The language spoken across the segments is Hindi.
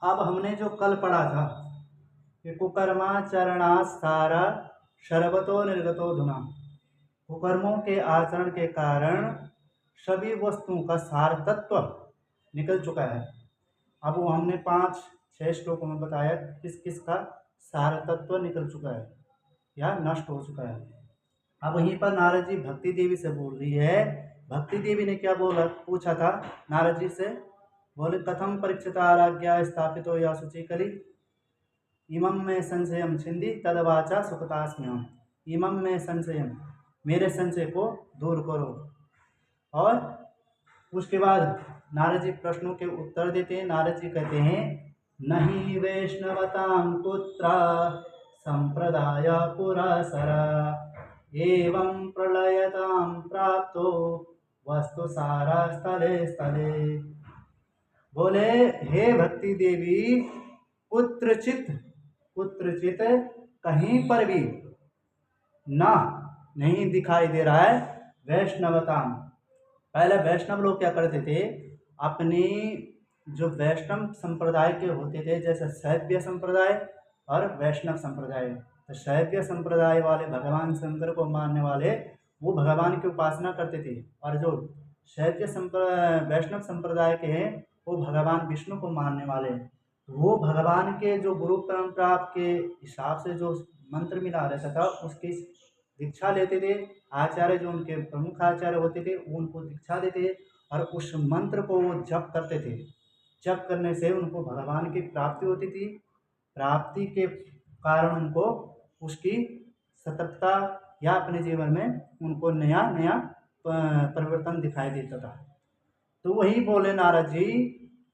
अब हमने जो कल पढ़ा था कि कुकर्माचरणासारा शरबतो निर्गतो धुना, कुकर्मों के आचरण के कारण सभी वस्तुओं का सार तत्व निकल चुका है। अब वो हमने 5-6 श्लोकों में बताया किस किस का सार तत्व निकल चुका है या नष्ट हो चुका है। अब वहीं पर नारद जी भक्ति देवी से बोल रही है। भक्ति देवी ने क्या बोला, पूछा था नारद जी से, बोले कथम परीक्षिता आराज्ञा स्थापितो या शुचिकली इमं में संशयम छिंदी तदवाचा सुखतास्म्यहम्। इमं में संशयम, मेरे संशय को दूर करो। और उसके बाद नारद जी प्रश्नों के उत्तर देते हैं। नारद जी कहते हैं नहीं वैष्णवतां पुत्रा संप्रदाय पुरासरा एवं प्रलयतां प्राप्तो वस्तु सारा स्थले स्थले। बोले हे भक्ति देवी, कुत्रचित कुत्रचित कहीं पर भी ना नहीं दिखाई दे रहा है वैष्णवता। पहले वैष्णव लोग क्या करते थे, अपनी जो वैष्णव संप्रदाय के होते थे, जैसे शैव्य संप्रदाय और वैष्णव संप्रदाय, तो शैव्य संप्रदाय वाले भगवान शंकर को मानने वाले वो भगवान की उपासना करते थे, और जो शैव्य वैष्णव संप्रदाय के हैं वो भगवान विष्णु को मानने वाले हैं। वो भगवान के जो गुरु परंपरा के हिसाब से जो मंत्र मिला रहता था उसकी दीक्षा लेते थे। आचार्य जो उनके प्रमुख आचार्य होते थे वो उनको दीक्षा देते थे और उस मंत्र को वो जप करते थे। जप करने से उनको भगवान की प्राप्ति होती थी। प्राप्ति के कारण उनको उसकी सतर्कता या अपने जीवन में उनको नया नया परिवर्तन दिखाई देता था। तो वही बोले नारद जी,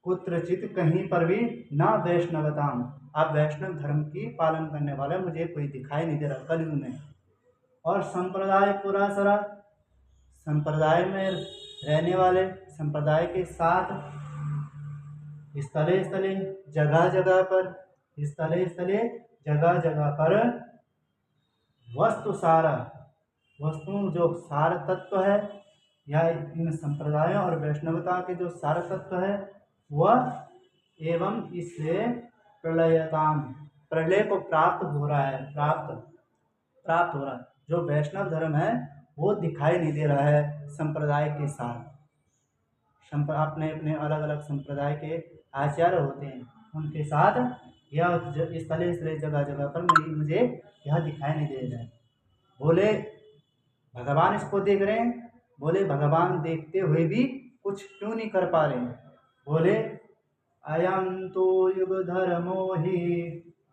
कुत्रचित कहीं पर भी ना वैष्णवताम, आप वैष्णव धर्म की पालन करने वाले मुझे कोई दिखाई नहीं दे रहा कलयुग में। और संप्रदाय पुरासरा, संप्रदाय में रहने वाले, संप्रदाय के साथ स्थले स्थले जगह जगह पर, स्थले स्थले जगह जगह पर वस्तु सारा, वस्तु जो सार तत्व है या इन संप्रदायों और वैष्णवता के जो सार तत्व है वह एवं इससे प्रलयताम, प्रलय को प्राप्त हो रहा है, प्राप्त हो रहा है। जो वैष्णव धर्म है वो दिखाई नहीं दे रहा है संप्रदाय के साथ। अपने अपने अलग अलग संप्रदाय के आचार्य होते हैं, उनके साथ यह स्थले स्थले जगह जगह पर मुझे यह दिखाई नहीं दे रहा है। बोले भगवान इसको देख रहे हैं, बोले भगवान देखते हुए भी कुछ क्यों नहीं कर पा रहे हैं। बोले अयं तो युग धर्मो हि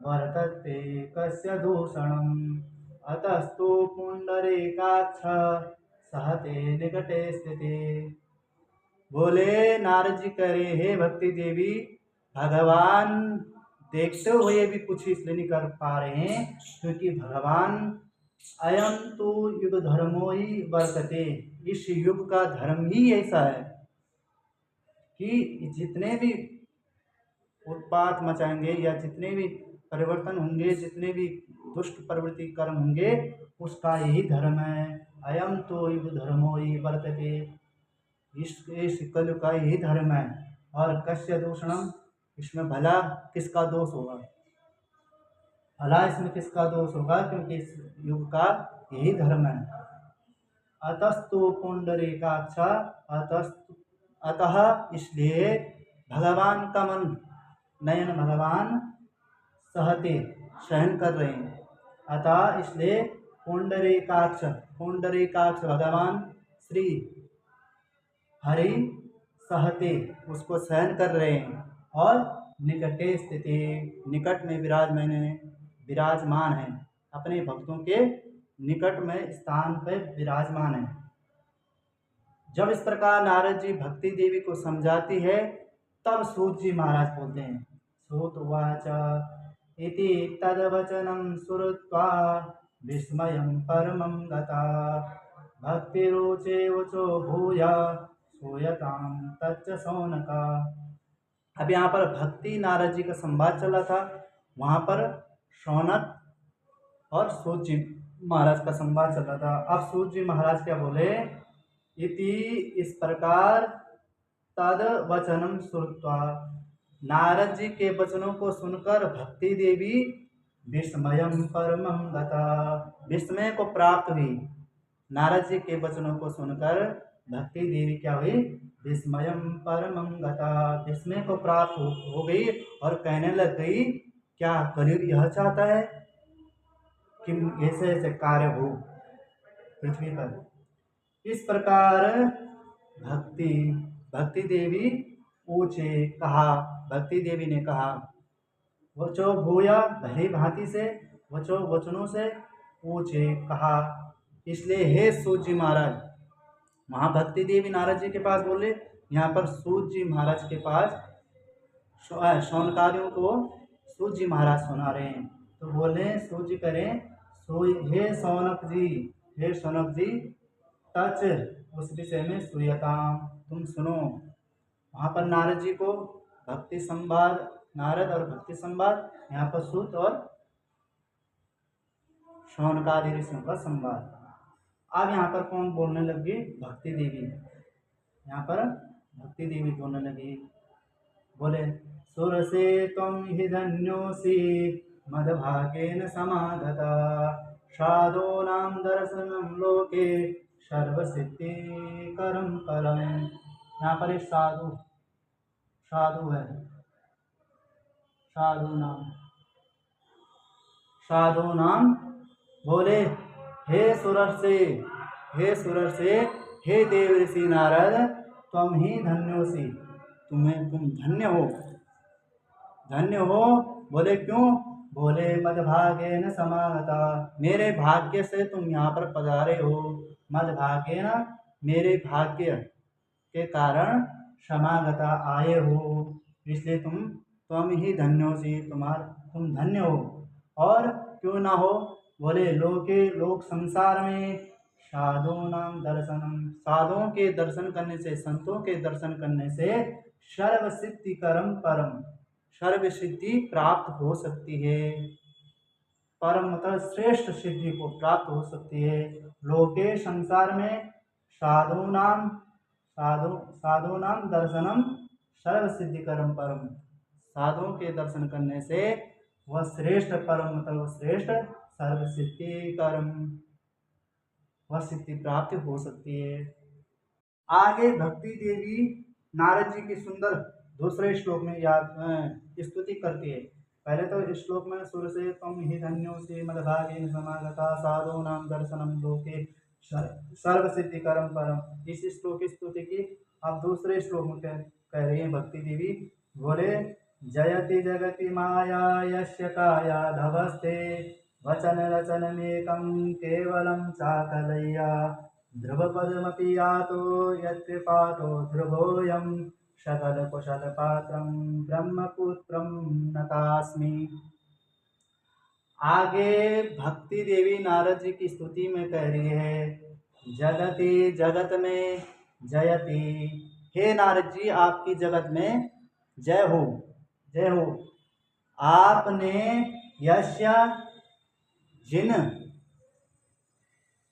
वर्तते कस्य दूषणम् अतस्तु पुंडरीकाक्ष सहते निकटे स्थिते। बोले नारद जी कह रहे हे भक्ति देवी, भगवान देखते हुए भी कुछ इसलिए नहीं कर पा रहे हैं क्योंकि भगवान अयम तो युग धर्मो ही वर्तते, इस युग का धर्म ही ऐसा है कि जितने भी उत्पात मचाएंगे या जितने भी परिवर्तन होंगे, जितने भी दुष्ट प्रवृत्ति कर्म होंगे, उसका यही धर्म है। अयम तो युग धर्मो ही वर्तते, इस कलयुग का यही धर्म है। और कस्य दूषणम, इसमें भला किसका दोष होगा, भला इसमें किसका दोष होगा, क्योंकि इस युग का यही धर्म है। अतस्तु पुंडरीकाक्ष, अतस्तु अतः इसलिए भगवान का मन नयन भगवान सहते सहन कर रहे हैं। अतः इसलिए पुंडरीकाक्ष, पुंडरीकाक्ष भगवान श्री हरि सहते उसको सहन कर रहे हैं। और निकटे स्थिति, निकट में विराजमान है, अपने भक्तों के निकट में स्थान पर विराजमान है। जब इस प्रकार नारद जी भक्ति देवी को समझाती है तब सूत जी महाराज बोलते हैं, सूत उवाच इति तद्वचनं श्रुत्वा विस्मयं परमं गता भक्तिरुचे वचो भूया सूयतां तच्च शौनका। अब यहाँ पर भक्ति नारद जी का संवाद चल रहा था, वहाँ पर शौनक और सूत जी महाराज का संवाद चल रहा था। अब सूत जी महाराज क्या बोले, इति इस प्रकार तद वचनम श्रुत्वा, नारद जी के वचनों को सुनकर भक्ति देवी विस्मयम परमं गता, विस्मय को प्राप्त हुई। नारद जी के वचनों को सुनकर भक्ति देवी क्या हुई? विस्मयम परमं गता, विस्मय को प्राप्त हो गई और कहने लग गई, क्या कलयुग यह चाहता है कि ऐसे ऐसे कार्य हो पृथ्वी पर। इस प्रकार भक्ति भक्ति देवी पूछे, कहा, भक्ति देवी ने कहा, वचो भूया, भली भांति से वचो वचनों से पूछे, कहा। इसलिए हे सूत जी महाराज, वहाँ भक्ति देवी नारद जी के पास बोले, यहाँ पर सूत जी महाराज के पास शौनकादियों को सूत जी महाराज सुना रहे हैं। तो बोले सूत जी करें, हे शौनक जी, हे शौनक जी, तच उस विषय में सूयताम, तुम सुनो। वहाँ पर नारद जी को भक्ति संवाद, नारद और भक्ति संवाद, यहाँ पर सूत और शौनकादि ऋषियों का संवाद। अब यहाँ पर कौन बोलने लगी? भक्ति देवी। यहाँ पर भक्ति देवी बोलने लगी, बोले, सुर से तुम ही धन्योसी मदभागेन समागता, साधो नाम दर्शनम लोके सर्व सिद्धि करम परम। यहाँ पर एक साधु साधु है, साधु नाम बोले, हे सुरर्षि, हे सुरर्षि, हे देव ऋषि नारद, तुम ही धन्योसी, तुम धन्य हो, धन्य हो। बोले क्यों? बोले मदभागेन समागता, मेरे भाग्य से तुम यहाँ पर पधारे हो। मदभागेन, मेरे भाग्य के कारण, समागता, आए हो, इसलिए तुम ही धन्योसी, तुम धन्य हो। और क्यों ना हो? बोले लोके, लोक संसार में, साधु नाम दर्शनम, साधुओं के दर्शन करने से, संतों के दर्शन करने से सर्व सिद्धि करम परम, सर्व सिद्धि प्राप्त हो सकती है। परम मतलब श्रेष्ठ सिद्धि को प्राप्त हो सकती है। लोके, संसार में, साधु नाम दर्शनम सर्व सिद्धि करम परम, साधुओं के दर्शन करने से वह श्रेष्ठ, परम मतलब श्रेष्ठ, सर्व सिद्धि कर्म, वह सिद्धि प्राप्ति हो सकती है। आगे भक्ति देवी नारद जी की सुंदर दूसरे श्लोक में याद स्तुति करती है। पहले तो इस श्लोक में सुर से तुम ही धन्योसी मदभागेन समागता, साधो नाम दर्शनम लोके सर्व सिद्धि करम परम। इस श्लोक की स्तुति की अब दूसरे श्लोक में कह रही है भक्ति देवी, बोले, जयति जगति माया यस्य काया धवस्ते, वचन रचनमेकं केवलं चाकलय्या, ध्रुवपदमपि यातो यत्कृपातो ध्रुवोऽयं, सकल कुशल पात्रं ब्रह्मपुत्रं नतास्मि। आगे भक्ति देवी नारद जी की स्तुति में कह रही है, जगति, जगत में, जयति, हे नारद जी, आपकी जगत में जय हो, जय हो। आपने यश्य, जिन,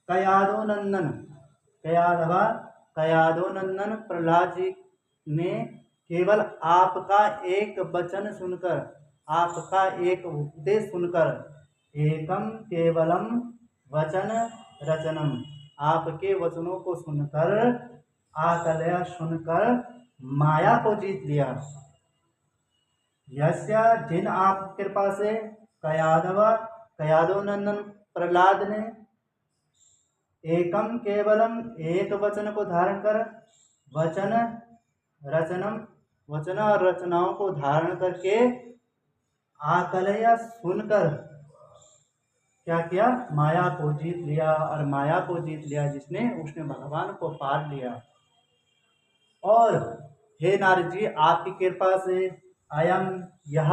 कयादो नंदन, कयादो नंदन प्रहलाद जी ने केवल आपका एक वचन सुनकर, आपका एक उपदेश सुनकर, एकम केवलम वचन रचनम, आपके वचनों को सुनकर, आकलया सुनकर, माया को जीत लिया। यस्य, जिन आप कृपा से, कयादो नंदन प्रहलाद ने, एकम केवलम, एक वचन को धारण कर, वचन रचनम, वचन और रचनाओं को धारण करके, आकलया सुनकर क्या किया? माया को जीत लिया। और माया को जीत लिया जिसने, उसने भगवान को पार लिया। और हे नारद जी, आपकी कृपा से अयम, यह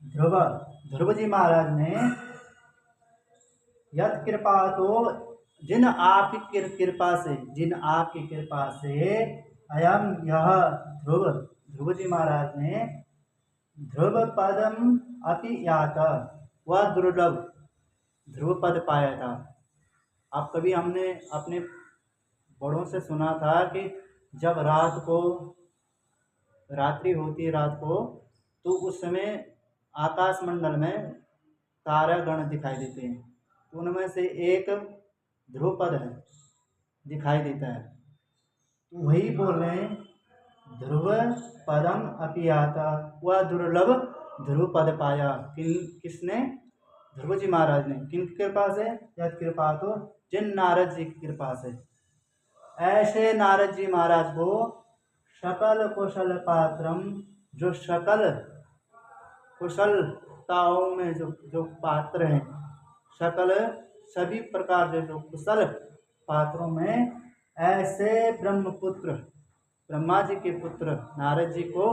ध्रुव जी महाराज ने, यत कृपा तो, जिन आपकी कृपा से, जिन आपकी कृपा से, अयम यह ध्रुव जी महाराज ने, ध्रुव पदम अपि याता, वह दुर्लभ ध्रुव पद पाया था। अब कभी हमने अपने बड़ों से सुना था कि जब रात को रात्रि होती है रात को, तो उस समय आकाश मंडल में तारागण दिखाई देते हैं। उनमें से एक ध्रुपद है, दिखाई देता है। तो वही बोल रहे हैं, ध्रुव पदम अपियाता, वह दुर्लभ ध्रुव पद पाया। किसने? ध्रुव जी महाराज ने। किन की कृपा से? यह कृपा तो जिन नारद जी की कृपा से। ऐसे नारद जी महाराज को सकल कुशल पात्रम, जो सकल कुशलताओं में जो जो पात्र हैं, सकल सभी प्रकार के जो कुशल पात्रों में ऐसे ब्रह्मपुत्र, ब्रह्मा जी के पुत्र नारद जी को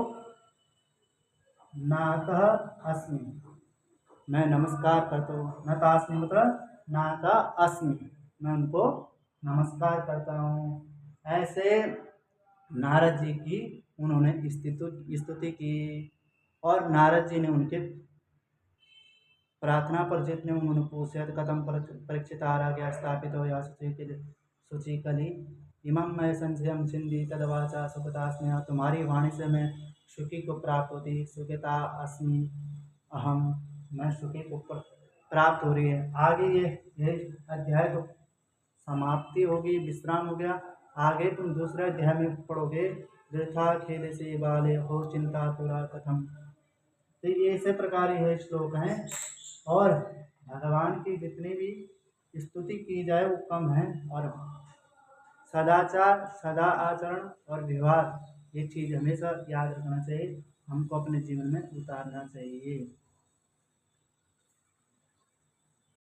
नातः अस्मि, मैं नमस्कार करता हूँ। नतास्मि मतलब नाता अस्मि, मैं उनको नमस्कार करता हूँ। ऐसे नारद जी की उन्होंने स्तुति की, और नारद जी ने उनके प्रार्थना पर जितने उन्होंने पूछे, कथम परीक्षित आराग्या स्थापित हो या शुचि कली इमं मैं संशयम छिंदी तदवाचा सुखता स्नेह, तुम्हारी वाणी से मैं सुखी को प्राप्त होती, सुखता अस्मि अहम, मैं सुखी को प्राप्त हो रही है। आगे ये अध्याय तो समाप्ति होगी, विश्राम हो गया। आगे तुम दूसरे अध्याय में पढ़ोगे, वृथा खेल से बाले हो चिंता तुरा कथम। तो ये इसी प्रकार यह श्लोक हैं। और भगवान की जितनी भी स्तुति की जाए वो कम है, और सदाचार, सदा आचरण और व्यवहार, ये चीज़ हमेशा याद रखना चाहिए, हमको अपने जीवन में उतारना चाहिए।